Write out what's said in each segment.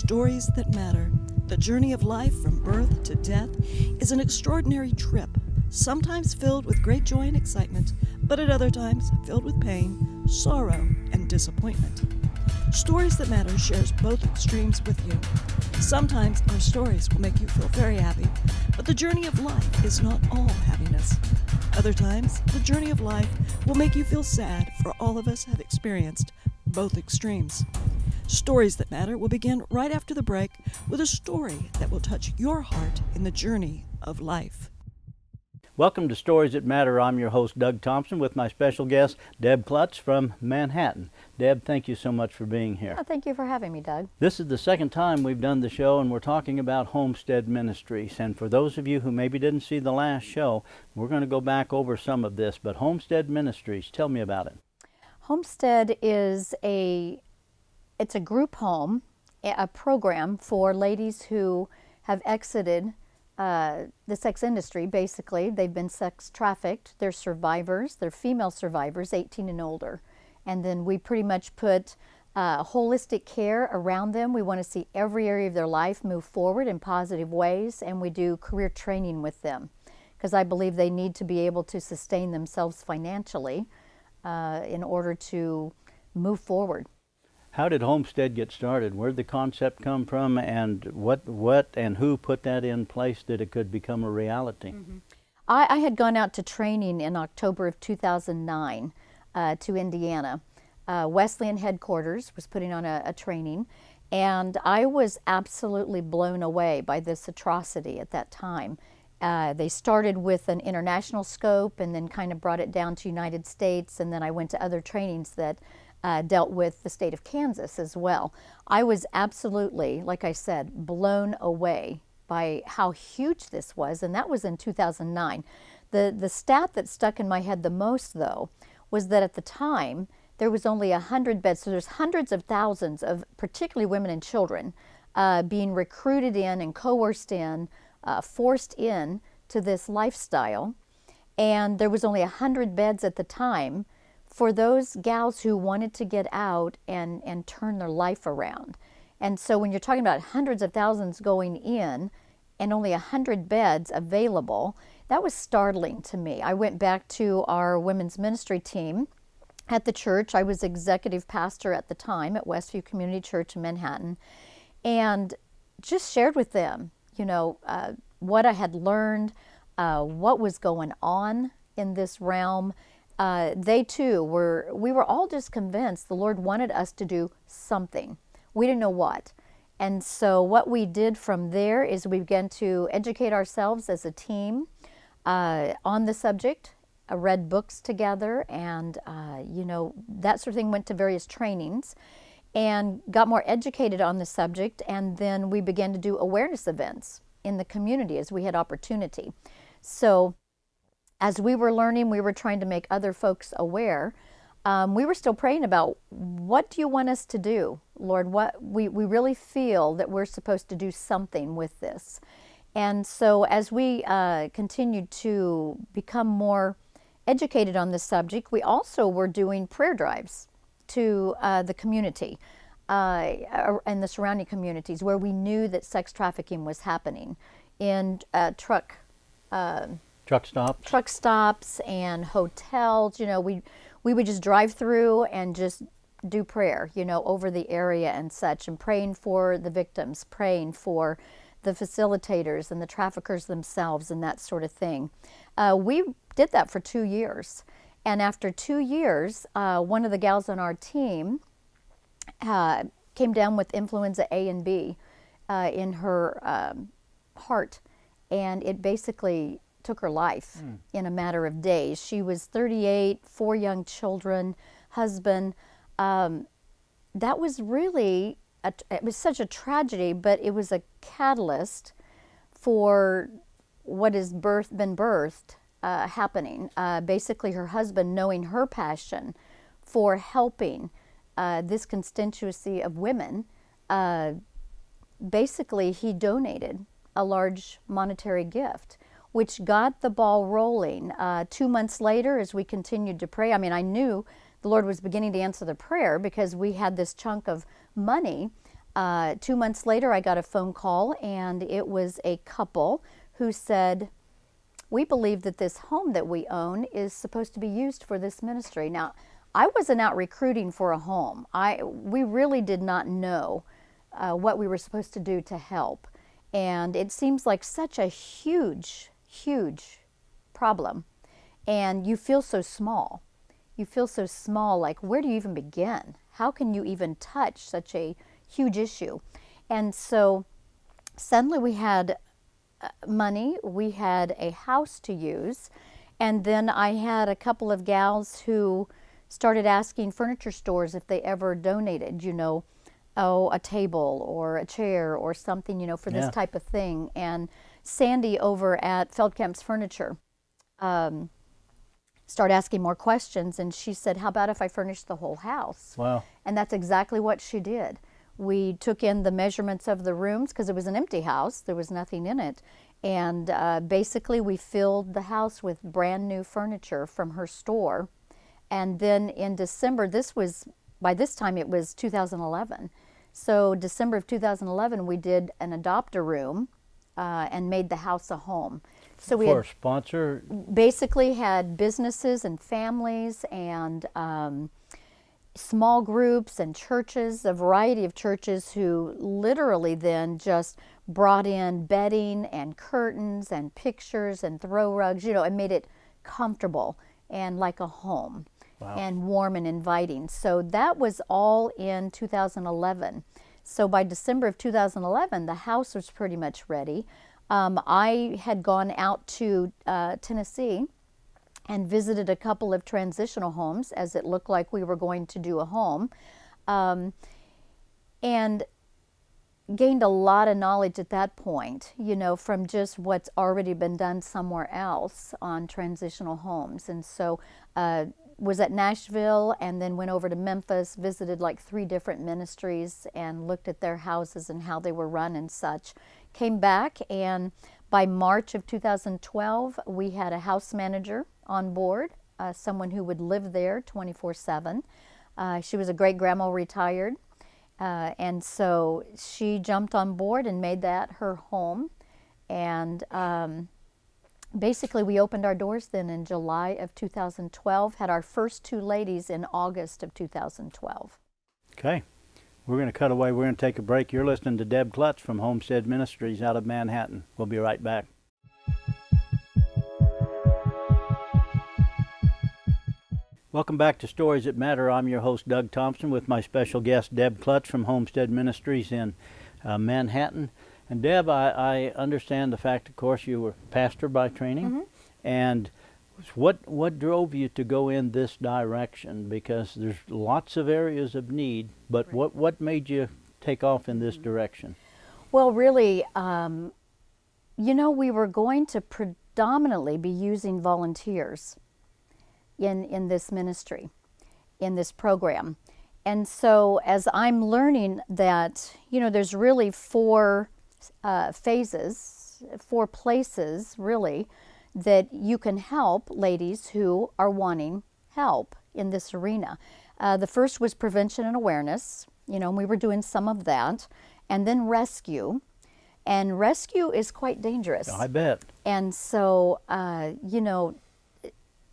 Stories that matter. The journey of life from birth to death is an extraordinary trip, sometimes filled with great joy and excitement, but at other times filled with pain, sorrow, and disappointment. Stories That Matter shares both extremes with you. Sometimes our stories will make you feel very happy, but the journey of life is not all happiness. Other times, the journey of life will make you feel sad, for all of us have experienced both extremes. Stories That Matter will begin right after the break with a story that will touch your heart in the journey of life. Welcome to Stories That Matter. I'm your host, Doug Thompson, with my special guest, Deb Kluttz from Manhattan. Deb, thank you so much for being here. Oh, thank you for having me, Doug. This is the second time we've done the show, and we're talking about Homestead Ministries. And for those of you who maybe didn't see the last show, we're going to go back over some of this. But Homestead Ministries, tell me about it. Homestead is it's a group home, a program for ladies who have exited the sex industry. Basically, they've been sex trafficked. They're survivors. They're female survivors, 18 and older. And then we pretty much put holistic care around them. We want to see every area of their life move forward in positive ways, and we do career training with them because I believe they need to be able to sustain themselves financially in order to move forward. How did Homestead get started? Where did the concept come from, and what and who put that in place that it could become a reality? Mm-hmm. I had gone out to training in October of 2009 to Indiana. Wesleyan headquarters was putting on a training, and I was absolutely blown away by this atrocity at that time. They started with an international scope and then kind of brought it down to United States, and then I went to other trainings that dealt with the state of Kansas as well. I was absolutely, like I said, blown away by how huge this was, and that was in 2009. The stat that stuck in my head the most, though, was that at the time there was only 100 beds, so there's hundreds of thousands of particularly women and children being recruited in and coerced in, forced in to this lifestyle, and there was only 100 beds at the time for those gals who wanted to get out and turn their life around. And so when you're talking about hundreds of thousands going in and only 100 beds available, that was startling to me. I went back to our women's ministry team at the church. I was executive pastor at the time at Westview Community Church in Manhattan, and just shared with them, what I had learned, what was going on in this realm. They too we were all just convinced the Lord wanted us to do something. We didn't know what. And so what we did from there is we began to educate ourselves as a team on the subject, read books together, and that sort of thing, went to various trainings and got more educated on the subject. And then we began to do awareness events in the community as we had opportunity. So as we were learning, we were trying to make other folks aware. We were still praying about, what do you want us to do, Lord? What we really feel that we're supposed to do something with this. And so as we continued to become more educated on this subject, we also were doing prayer drives to the community and the surrounding communities where we knew that sex trafficking was happening in truck stops and hotels. We would just drive through and just do prayer, over the area and such, and praying for the victims, praying for the facilitators and the traffickers themselves and that sort of thing. We did that for 2 years. And after 2 years, one of the gals on our team came down with influenza A and B in her heart, and it basically took her life in a matter of days. She was 38, 4 young children, husband. That was really, it was such a tragedy, but it was a catalyst for what has been birthed happening. Basically, her husband, knowing her passion for helping this constituency of women, basically he donated a large monetary gift, which got the ball rolling. 2 months later, as we continued to pray, I knew the Lord was beginning to answer the prayer because we had this chunk of money 2 months later, I got a phone call, and it was a couple who said, we believe that this home that we own is supposed to be used for this ministry. Now, I wasn't out recruiting for a home. We really did not know what we were supposed to do to help. And it seems like such a huge, huge problem. And you feel so small. You feel so small, like where do you even begin? How can you even touch such a huge issue? And so suddenly we had money, we had a house to use, and then I had a couple of gals who started asking furniture stores if they ever donated, a table or a chair or something, for this type of thing. And Sandy over at Feldkamp's Furniture started asking more questions, and she said, how about if I furnish the whole house? Wow. And that's exactly what she did. We took in the measurements of the rooms because it was an empty house. There was nothing in it. And basically we filled the house with brand new furniture from her store. And then in December, by this time it was 2011. So December of 2011, we did an adopt-a-room and made the house a home. So we for a sponsor? Basically had businesses and families and small groups and churches, a variety of churches who literally then just brought in bedding and curtains and pictures and throw rugs, and made it comfortable and like a home. Wow. And warm and inviting. So that was all in 2011. So by December of 2011, the house was pretty much ready. I had gone out to Tennessee and visited a couple of transitional homes as it looked like we were going to do a home, and gained a lot of knowledge at that point, from just what's already been done somewhere else on transitional homes. And so was at Nashville and then went over to Memphis, visited like 3 different ministries and looked at their houses and how they were run and such. Came back, and by March of 2012, we had a house manager on board, someone who would live there 24/7. She was a great grandma, retired, and so she jumped on board and made that her home. And basically we opened our doors then in July of 2012, had our first 2 ladies in August of 2012. Okay. We're going to cut away. We're going to take a break. You're listening to Deb Kluttz from Homestead Ministries out of Manhattan. We'll be right back. Welcome back to Stories That Matter. I'm your host, Doug Thompson, with my special guest, Deb Kluttz from Homestead Ministries in Manhattan. And Deb, I understand the fact, of course, you were pastor by training. Mm-hmm. And what drove you to go in this direction? Because there's lots of areas of need, but right. What made you take off in this direction? Well, really, we were going to predominantly be using volunteers in this ministry, in this program. And so as I'm learning that, there's really 4 phases, 4 places, really, that you can help ladies who are wanting help in this arena. The first was prevention and awareness, and we were doing some of that, and then rescue. And rescue is quite dangerous. I bet. And so,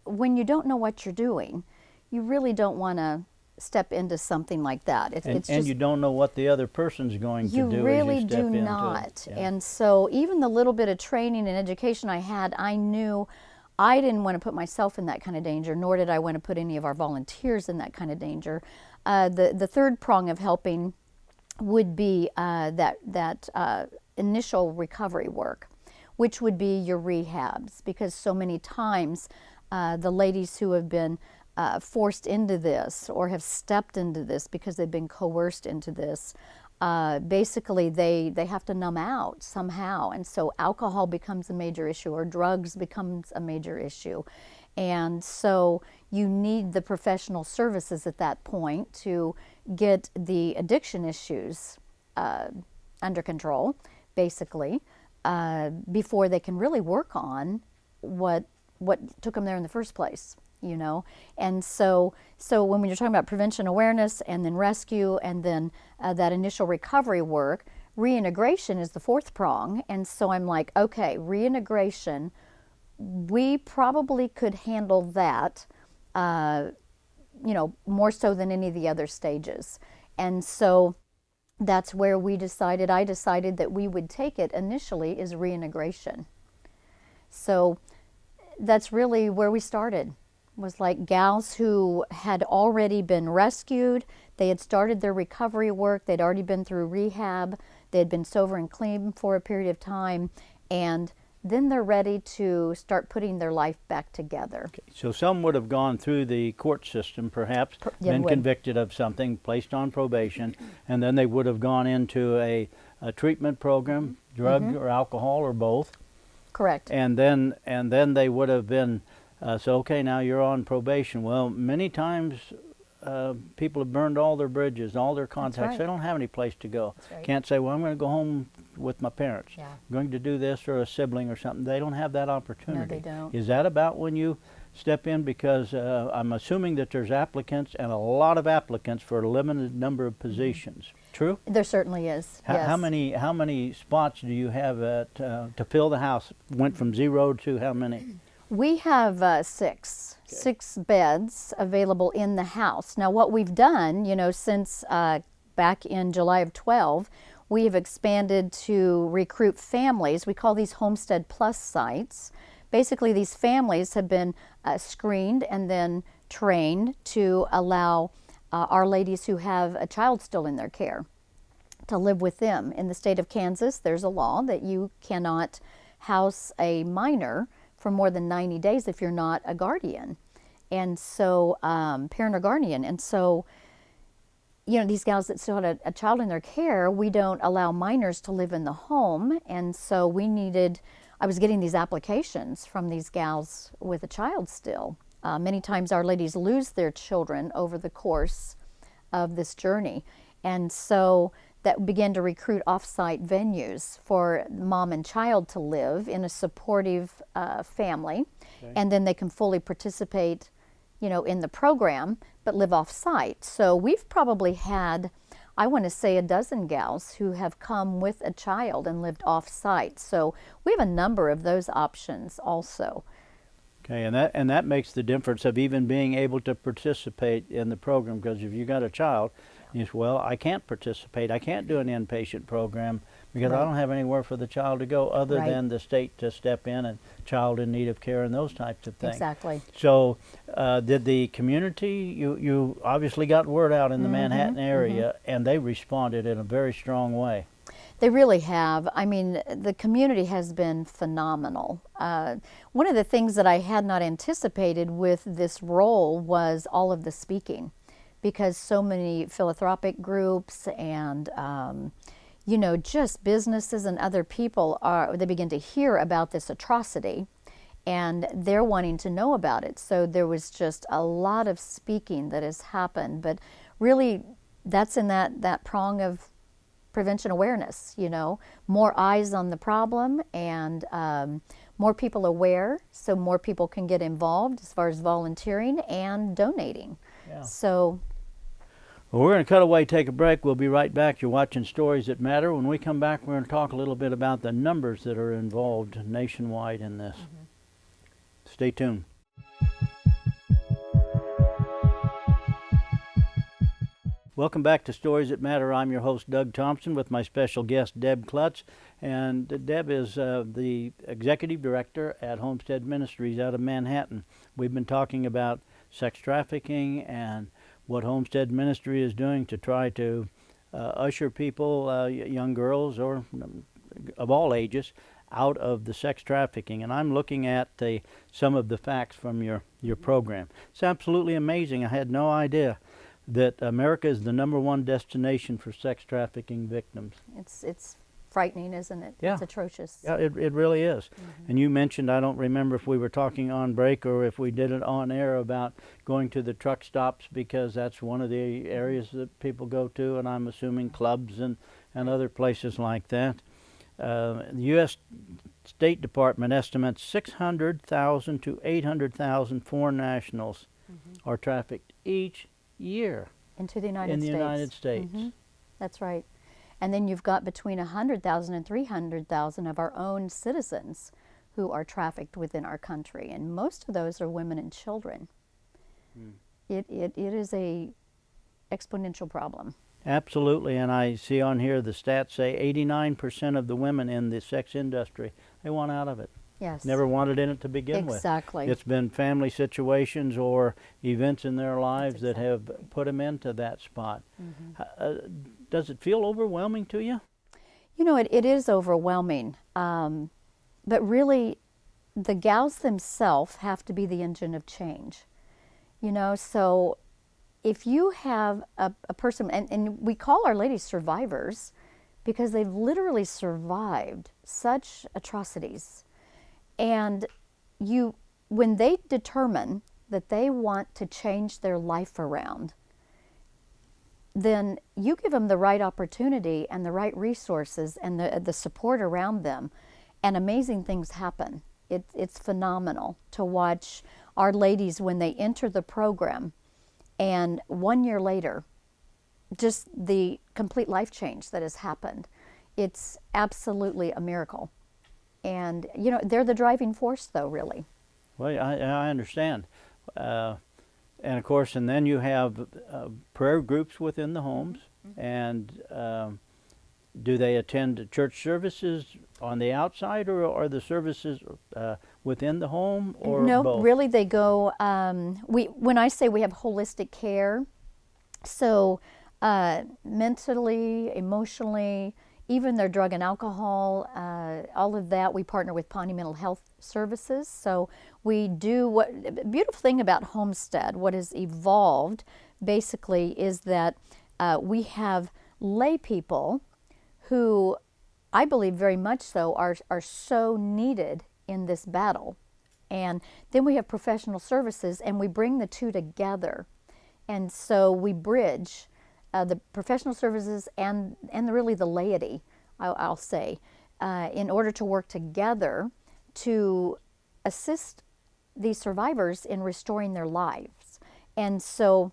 when you don't know what you're doing, you really don't want to step into something like that. And you don't know what the other person's going to do. You really as you step do into not. It. Yeah. And so even the little bit of training and education I had, I knew I didn't want to put myself in that kind of danger, nor did I want to put any of our volunteers in that kind of danger. The third prong of helping would be that initial recovery work, which would be your rehabs, because so many times the ladies who have been forced into this or have stepped into this because they've been coerced into this, basically they have to numb out somehow, and so alcohol becomes a major issue or drugs becomes a major issue. And so you need the professional services at that point to get the addiction issues under control, basically, before they can really work on what took them there in the first place. you know. And so when you're talking about prevention awareness and then rescue and then that initial recovery work, reintegration is the fourth prong. And so I'm like, okay, reintegration, we probably could handle that, you know, more so than any of the other stages. And so that's where I decided that we would take it initially is reintegration. So that's really where we started, was like gals who had already been rescued, they had started their recovery work, they'd already been through rehab, they had been sober and clean for a period of time, and then they're ready to start putting their life back together. Okay. So some would have gone through the court system, perhaps, been convicted of something, placed on probation, and then they would have gone into a treatment program, drug or alcohol or both. Correct. And then they would have been, so okay, now you're on probation. Well, many times people have burned all their bridges, all their contacts. Right. They don't have any place to go. Right. Can't say, well, I'm going to go home with my parents. Yeah. I'm going to do this, or a sibling or something. They don't have that opportunity. No, they don't. Is that about when you step in? Because I'm assuming that there's applicants, and a lot of applicants for a limited number of positions. True? There certainly is. Yes. How many spots do you have to fill the house? Went from 0 to how many? We have six beds available in the house. Now what we've done, you know, since back in July of 12, we have expanded to recruit families. We call these Homestead Plus sites. Basically these families have been screened and then trained to allow our ladies who have a child still in their care to live with them. In the state of Kansas, there's a law that you cannot house a minor for more than 90 days if you're not a guardian. And so, parent or guardian. And so, you know, these gals that still had a child in their care, we don't allow minors to live in the home. And so I was getting these applications from these gals with a child still. Many times our ladies lose their children over the course of this journey. And so that began to recruit off-site venues for mom and child to live in a supportive family. Okay. And then they can fully participate, you know, in the program, but live off-site. So we've probably had, I want to say, a dozen gals who have come with a child and lived off-site. So we have a number of those options also. Okay, and that makes the difference of even being able to participate in the program, because if you got a child, you say, well, I can't participate, I can't do an inpatient program because I don't have anywhere for the child to go other than the state to step in, and child in need of care and those types of things. Exactly. So did the community, you obviously got word out in the Manhattan area, and they responded in a very strong way. They really have. I mean, the community has been phenomenal. One of the things that I had not anticipated with this role was all of the speaking, because so many philanthropic groups and you know, just businesses and other people they begin to hear about this atrocity, and they're wanting to know about it. So there was just a lot of speaking that has happened, but really that's in that prong of prevention awareness, you know, more eyes on the problem and more people aware, so more people can get involved as far as volunteering and donating. Yeah. So. Well, we're going to cut away, take a break. We'll be right back. You're watching Stories That Matter. When we come back, we're going to talk a little bit about the numbers that are involved nationwide in this. Stay tuned. Welcome back to Stories That Matter. I'm your host, Doug Thompson, with my special guest, Deb Kluttz. And Deb is the Executive Director at Homestead Ministries out of Manhattan. We've been talking about sex trafficking and what Homestead Ministry is doing to try to usher people, young girls or of all ages, out of the sex trafficking. And I'm looking at some of the facts from your program. It's absolutely amazing. I had no idea that America is the #1 destination for sex trafficking victims. It's frightening, isn't it? Yeah. It's atrocious. Yeah, it really is. And you mentioned, I don't remember if we were talking on break or if we did it on air, about going to the truck stops, because that's one of the areas that people go to, and I'm assuming clubs and other places like that. The U.S. State Department estimates 600,000 to 800,000 foreign nationals are trafficked each year into the United in States. the United States. That's right. And then you've got between 100,000 and 300,000 of our own citizens who are trafficked within our country, and most of those are women and children. It is a exponential problem. Absolutely, and I see on here the stats say 89% of the women in the sex industry, they want out of it. Yes. Never wanted in it to begin with. Exactly. It's been family situations or events in their lives that have put them into that spot. Does it feel overwhelming to you? You know, it is overwhelming, but really the gals themselves have to be the engine of change. You know, so if you have a person, and we call our ladies survivors because they've literally survived such atrocities. And when they determine that they want to change their life around, then you give them the right opportunity and the right resources and the support around them, and amazing things happen. It's phenomenal to watch our ladies when they enter the program, and 1 year later, just the complete life change that has happened. It's absolutely a miracle. And, you know, they're the driving force, though, really. Well, I understand. And, of course, and then you have prayer groups within the homes. And do they attend church services on the outside, or are the services within the home, or no, both? Really, they go, when I say we have holistic care, so mentally, emotionally, even their drug and alcohol, all of that, we partner with Pawnee Mental Health Services. So we do the beautiful thing about Homestead, what has evolved basically is that we have lay people who I believe very much so are so needed in this battle. And then we have professional services, and we bring the two together. And so we bridge the professional services and really the laity, I'll say, in order to work together to assist these survivors in restoring their lives. And so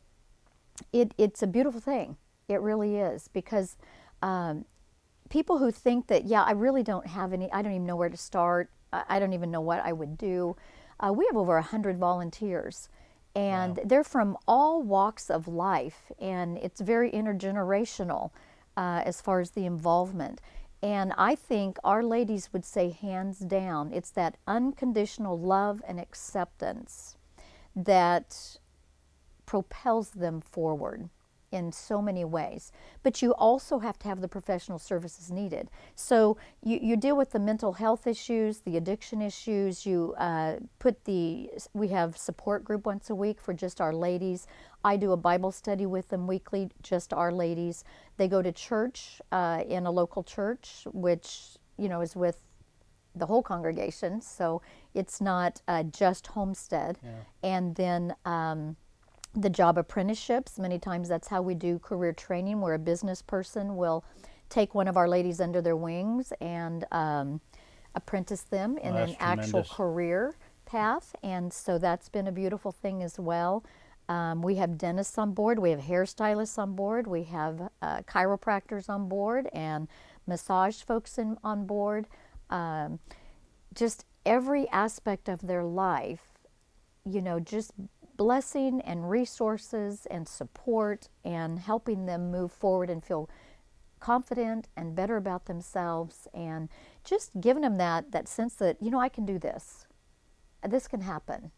it's a beautiful thing. It really is, because people who think that, yeah, I really don't have any, I don't even know where to start, I don't even know what I would do. We have over 100 volunteers. And Wow. they're from all walks of life, and it's very intergenerational as far as the involvement. And I think our ladies would say hands down, it's that unconditional love and acceptance that propels them forward in so many ways. But you also have to have the professional services needed. So you deal with the mental health issues, the addiction issues, we have support group once a week for just our ladies. I do a Bible study with them weekly, just our ladies. They go to church in a local church, which, you know, is with the whole congregation. So it's not just Homestead. Yeah. And then the job apprenticeships, many times that's how we do career training, where a business person will take one of our ladies under their wings and apprentice them in an actual career path. And so that's been a beautiful thing as well. We have dentists on board, we have hairstylists on board, we have chiropractors on board, and massage folks on board. Just every aspect of their life, you know, just blessing and resources and support and helping them move forward and feel confident and better about themselves, and just giving them that sense that, you know, I can do this. This can happen.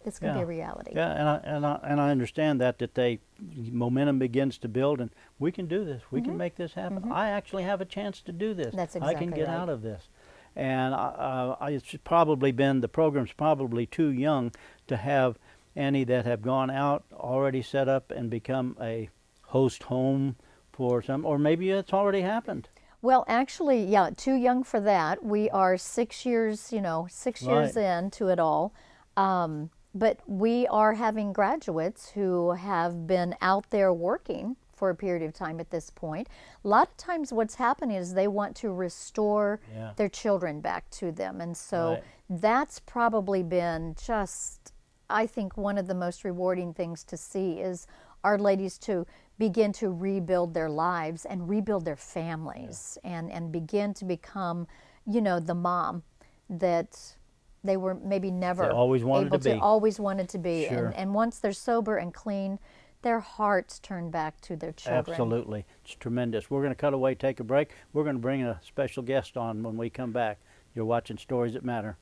This can be a reality. Yeah, and I understand that they momentum begins to build, and we can do this. We can make this happen. I actually have a chance to do this. That's exactly I can get right. out of this. And it's probably been, the program's probably too young to have any that have gone out, already set up and become a host home for some, or maybe it's already happened. Well, actually, yeah, too young for that. We are 6 years, you know, 6 years into it all. But we are having graduates who have been out there working for a period of time at this point. A lot of times what's happening is they want to restore their children back to them. And so that's probably been just, I think, one of the most rewarding things to see is our ladies to begin to rebuild their lives and rebuild their families and begin to become, you know, the mom that they were maybe never always wanted able to be. always wanted to be. Sure. And once they're sober and clean, their hearts turn back to their children. Absolutely. It's tremendous. We're going to cut away, take a break. We're going to bring a special guest on when we come back. You're watching Stories That Matter.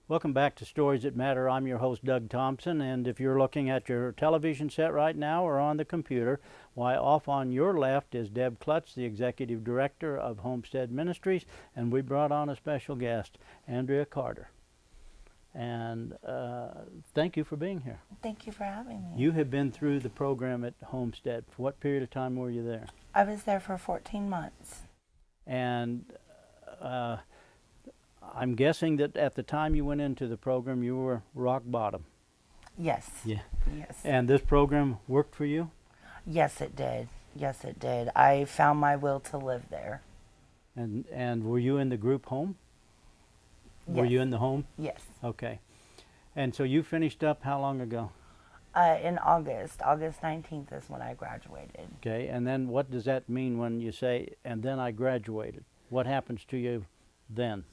Welcome back to Stories That Matter. I'm your host, Doug Thompson, and if you're looking at your television set right now or on the computer, why, off on your left is Deb Kluttz, the Executive Director of Homestead Ministries, and we brought on a special guest, Andrea Carter. And thank you for being here. Thank you for having me. You have been through the program at Homestead. For what period of time were you there? I was there for 14 months. And I'm guessing that at the time you went into the program, you were rock bottom. Yes. Yeah. Yes. And this program worked for you? Yes, it did. Yes, it did. I found my will to live there. And were you in the group home? Were Yes. you in the home? Yes. Okay. And so you finished up how long ago? In August 19th is when I graduated. Okay. And then what does that mean when you say, and then I graduated? What happens to you then?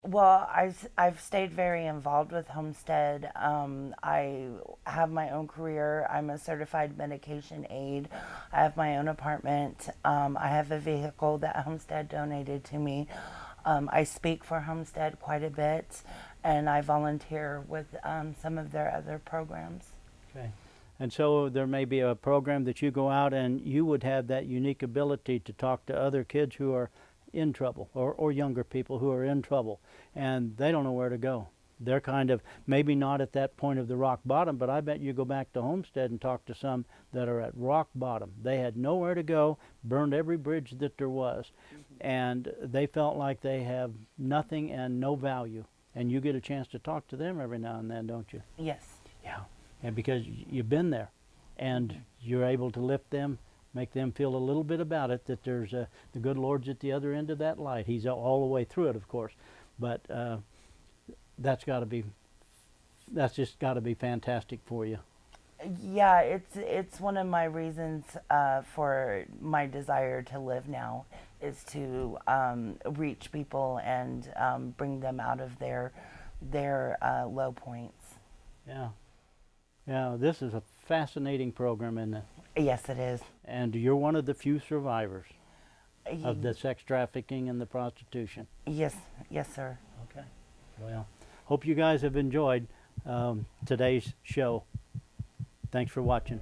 Well, I've stayed very involved with Homestead. I have my own career. I'm a certified medication aide. I have my own apartment. I have a vehicle that Homestead donated to me. I speak for Homestead quite a bit, and I volunteer with some of their other programs. Okay. And so there may be a program that you go out and you would have that unique ability to talk to other kids who are in trouble, or younger people who are in trouble, and they don't know where to go. They're kind of maybe not at that point of the rock bottom, but I bet you go back to Homestead and talk to some that are at rock bottom. They had nowhere to go, burned every bridge that there was, and they felt like they have nothing and no value. And you get a chance to talk to them every now and then, don't you? Yes. Yeah. And because you've been there, and you're able to lift them, make them feel a little bit about it, that there's the good Lord's at the other end of that light. He's all the way through it, of course, but that's just got to be fantastic for you. Yeah, it's one of my reasons for my desire to live now, is to reach people and bring them out of their low points. Yeah. Yeah, this is a fascinating program, isn't it? Yes, it is. And you're one of the few survivors of the sex trafficking and the prostitution. Yes, yes, sir. Okay. Well, hope you guys have enjoyed today's show. Thanks for watching.